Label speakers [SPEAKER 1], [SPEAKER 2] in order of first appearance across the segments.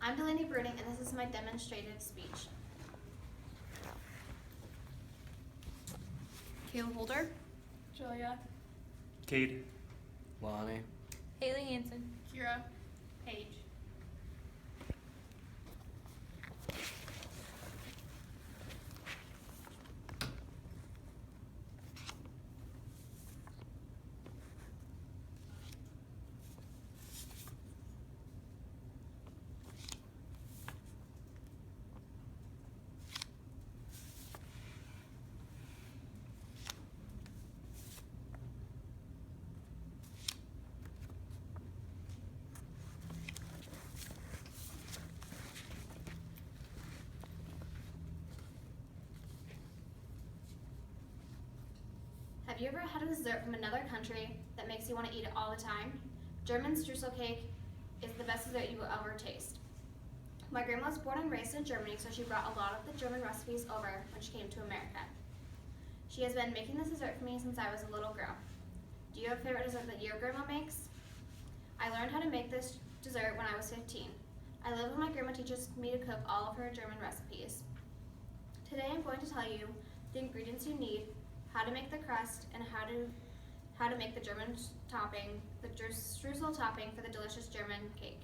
[SPEAKER 1] I'm Delaney Bruening, and this is my demonstrative speech.
[SPEAKER 2] Kayla Holder,
[SPEAKER 3] Julia,
[SPEAKER 4] Cade,
[SPEAKER 5] Lonnie,
[SPEAKER 2] Haley Hansen,
[SPEAKER 3] Kira,
[SPEAKER 1] Paige. Have you ever had a dessert from another country that makes you want to eat it all the time? German Streusel Cake is the best dessert you will ever taste. My grandma was born and raised in Germany, so she brought a lot of the German recipes over when she came to America. She has been making this dessert for me since I was a little girl. Do you have a favorite dessert that your grandma makes? I learned how to make this dessert when I was 15. I live with my grandma teaches me to cook all of her German recipes. Today I'm going to tell you the ingredients you need, how to make the crust, and how to make the German topping, the streusel topping for the delicious German cake.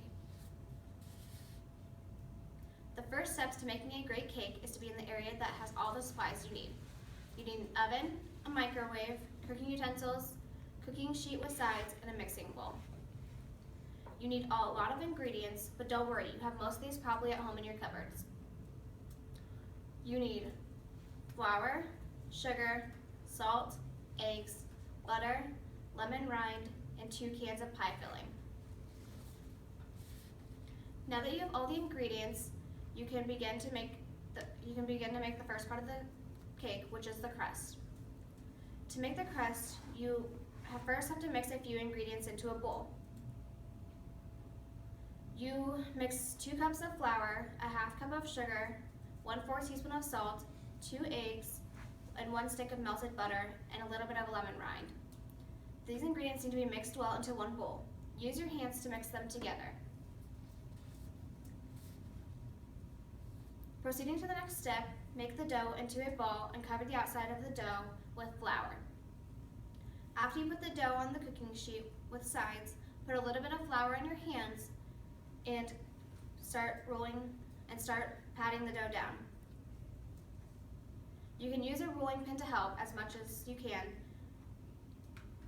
[SPEAKER 1] The first steps to making a great cake is to be in the area that has all the supplies you need. You need an oven, a microwave, cooking utensils, cooking sheet with sides, and a mixing bowl. You need a lot of ingredients, but don't worry, you have most of these probably at home in your cupboards. You need flour, sugar, salt, eggs, butter, lemon rind, and 2 cans of pie filling. Now that you have all the ingredients, you can begin to make the first part of the cake, which is the crust. To make the crust, you first have to mix a few ingredients into a bowl. You mix 2 cups of flour, a half cup of sugar, 1/4 teaspoon of salt, 2 eggs, and 1 stick of melted butter, and a little bit of lemon rind. These ingredients need to be mixed well into one bowl. Use your hands to mix them together. Proceeding to the next step, make the dough into a ball and cover the outside of the dough with flour. After you put the dough on the cooking sheet with sides, put a little bit of flour in your hands and start patting the dough down. You can use a rolling pin to help as much as you can.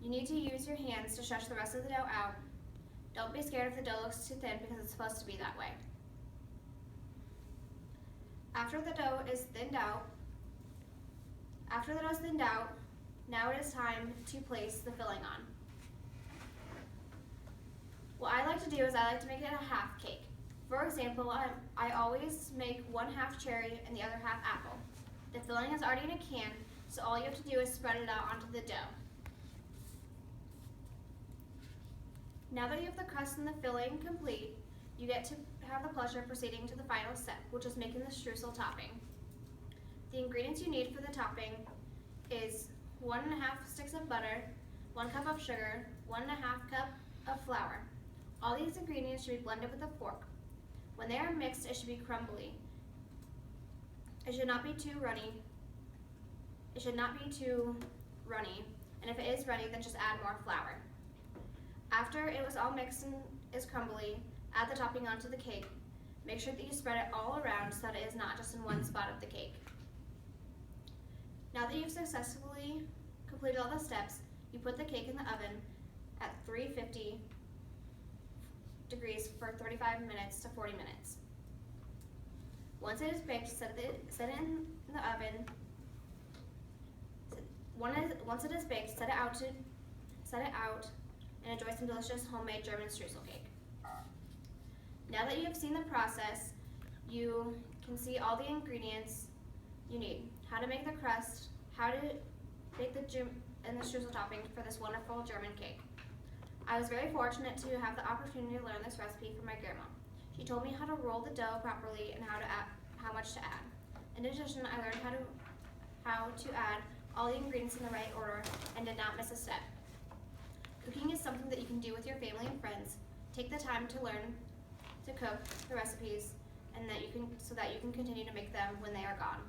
[SPEAKER 1] You need to use your hands to stretch the rest of the dough out. Don't be scared if the dough looks too thin because it's supposed to be that way. After the dough is thinned out, now it is time to place the filling on. What I like to do is I like to make it a half cake. For example, I always make 1/2 cherry and the other half apple. The filling is already in a can, so all you have to do is spread it out onto the dough. Now that you have the crust and the filling complete, you get to have the pleasure of proceeding to the final step, which is making the streusel topping. The ingredients you need for the topping is 1/2 sticks of butter, 1 cup of sugar, 1/2 cup of flour. All these ingredients should be blended with a fork. When they are mixed, it should be crumbly. It should not be too runny. And if it is runny, then just add more flour. After it was all mixed and is crumbly, add the topping onto the cake. Make sure that you spread it all around so that it is not just in one spot of the cake. Now that you've successfully completed all the steps, you put the cake in the oven at 350 degrees for 35 minutes to 40 minutes. Once it is baked, set it in the oven. Once it is baked, set it out and enjoy some delicious homemade German streusel cake. Now that you have seen the process, you can see all the ingredients you need, how to make the crust, how to bake the streusel topping for this wonderful German cake. I was very fortunate to have the opportunity to learn this recipe from my grandma. She told me how to roll the dough properly and how much to add. In addition, I learned how to add all the ingredients in the right order and did not miss a step. Cooking is something that you can do with your family and friends. Take the time to learn to cook the recipes, and so that you can continue to make them when they are gone.